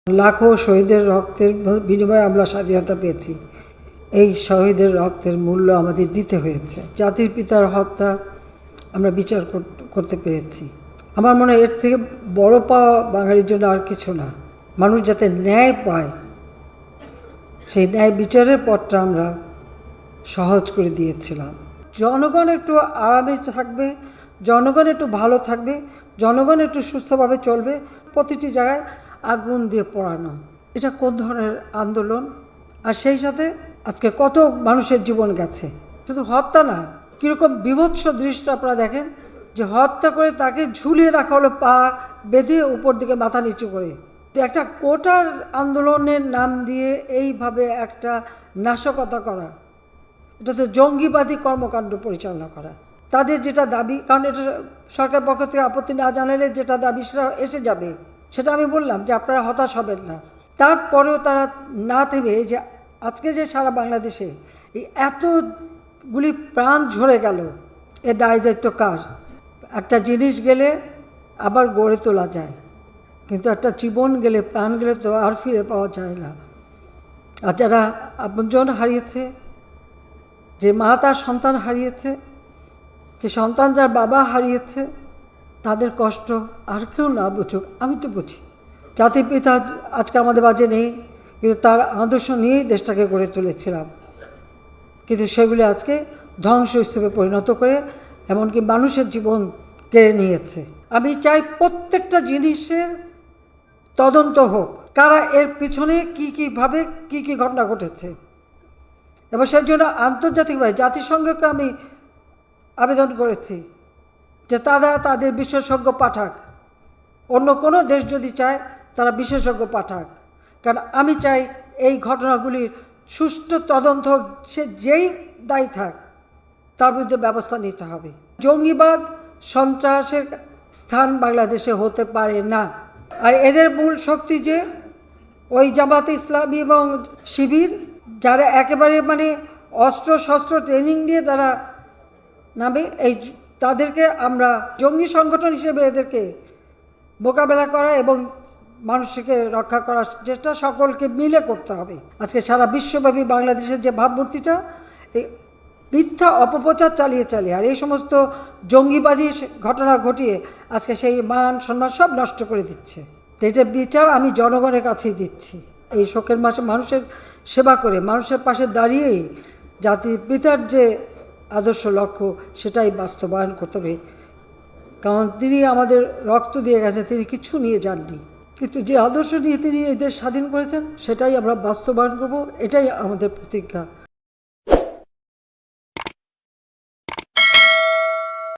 লাখো শহীদের রক্তের বিনিময়ে আমরা স্বাধীনতা পেয়েছি। এই শহীদের রক্তের মূল্য আমাদের দিতে হয়েছে। জাতির পিতার হত্যা আমরা বিচার করতে পেরেছি। আমার মনে হয় এর থেকে বড় পাওয়া বাঙালির জন্য আর কিছু না। মানুষ যাতে ন্যায় পায়, সেই ন্যায় বিচারের পথটা আমরা সহজ করে দিয়েছিলাম। জনগণ একটু আরামে থাকবে, জনগণ একটু ভালো থাকবে, জনগণ একটু সুস্থভাবে চলবে। প্রতিটি জায়গায় আগুন দিয়ে পোড়ানো, এটা কোন ধরনের আন্দোলন? আর সেই সাথে আজকে কত মানুষের জীবন গেছে। শুধু হত্যা না, কীরকম বিভৎস দৃশ্য আপনারা দেখেন, যে হত্যা করে তাকে ঝুলিয়ে রাখা হলো, পা বেঁধে উপর দিকে মাথা নিচু করে। একটা কোটার আন্দোলনের নাম দিয়ে এইভাবে একটা নাশকতা করা, এটা তো জঙ্গিবাদী কর্মকাণ্ড পরিচালনা করা। তাদের যেটা দাবি, কারণ এটা সরকার পক্ষ থেকে আপত্তি না জানালে যেটা দাবি সেটা এসে যাবে, সেটা আমি বললাম যে আপনারা হতাশ হবেন না। তারপরেও তারা না থেমে, যে আজকে যে সারা বাংলাদেশে এই এতগুলি প্রাণ ঝরে গেল, এ দায় দায়িত্ব কার? একটা জিনিস গেলে আবার গড়ে তোলা যায়, কিন্তু একটা জীবন গেলে, প্রাণ গেলে তো আর ফিরে পাওয়া যায় না। আর যারা আপনজন হারিয়েছে, যে মা তার সন্তান হারিয়েছে, যে সন্তান যার বাবা হারিয়েছে, তাদের কষ্ট আর কেউ না বুঝুক, আমি তো বুঝি। জাতির পিতা আজকে আমাদের মাঝে নেই, কিন্তু তার আদর্শ নিয়েই দেশটাকে গড়ে তুলেছিলাম। কিন্তু সেগুলি আজকে ধ্বংসস্তূপে পরিণত করে এমনকি মানুষের জীবন কেড়ে নিয়েছে। আমি চাই প্রত্যেকটা জিনিসের তদন্ত হোক, কারা এর পিছনে কীভাবে কী ঘটনা ঘটেছে, এবং সেই জন্য আন্তর্জাতিকভাবে জাতিসংঘকে আমি আবেদন করেছি যে তারা তাদের বিশেষজ্ঞ পাঠাক। অন্য কোনো দেশ যদি চায় তারা বিশেষজ্ঞ পাঠাক, কারণ আমি চাই এই ঘটনাগুলির সুষ্ঠু তদন্ত, সে যেই দায়ী থাক তার বিরুদ্ধে ব্যবস্থা নিতে হবে। জঙ্গিবাদ, সন্ত্রাসের স্থান বাংলাদেশে হতে পারে না। আর এদের মূল শক্তি যে ওই জামাতে ইসলামী এবং শিবির, যারা একেবারে অস্ত্র শস্ত্র ট্রেনিং দিয়ে তারা নামে, এই তাদেরকে আমরা জঙ্গি সংগঠন হিসেবে এদেরকে মোকাবেলা করা এবং মানুষকে রক্ষা করার চেষ্টা সকলকে মিলে করতে হবে। আজকে সারা বিশ্বব্যাপী বাংলাদেশের যে ভাবমূর্তিটা, এই মিথ্যা অপপ্রচার চালিয়ে আর এই সমস্ত জঙ্গিবাদী ঘটনা ঘটিয়ে আজকে সেই মান সম্মান সব নষ্ট করে দিচ্ছে। তো এটার বিচার আমি জনগণের কাছেই দিচ্ছি। এই শোকের মাসে মানুষের সেবা করে, মানুষের পাশে দাঁড়িয়েই জাতির পিতার যে আদর্শ লক্ষ্য সেটাই বাস্তবায়ন করতে হবে। কারণ তিনি আমাদের রক্ত দিয়ে গেছে, তিনি কিছু নিয়ে যাননি, কিন্তু যে আদর্শ নিয়ে তিনি এই দেশ স্বাধীন করেছেন সেটাই আমরা বাস্তবায়ন করব, এটাই আমাদের প্রতিজ্ঞা।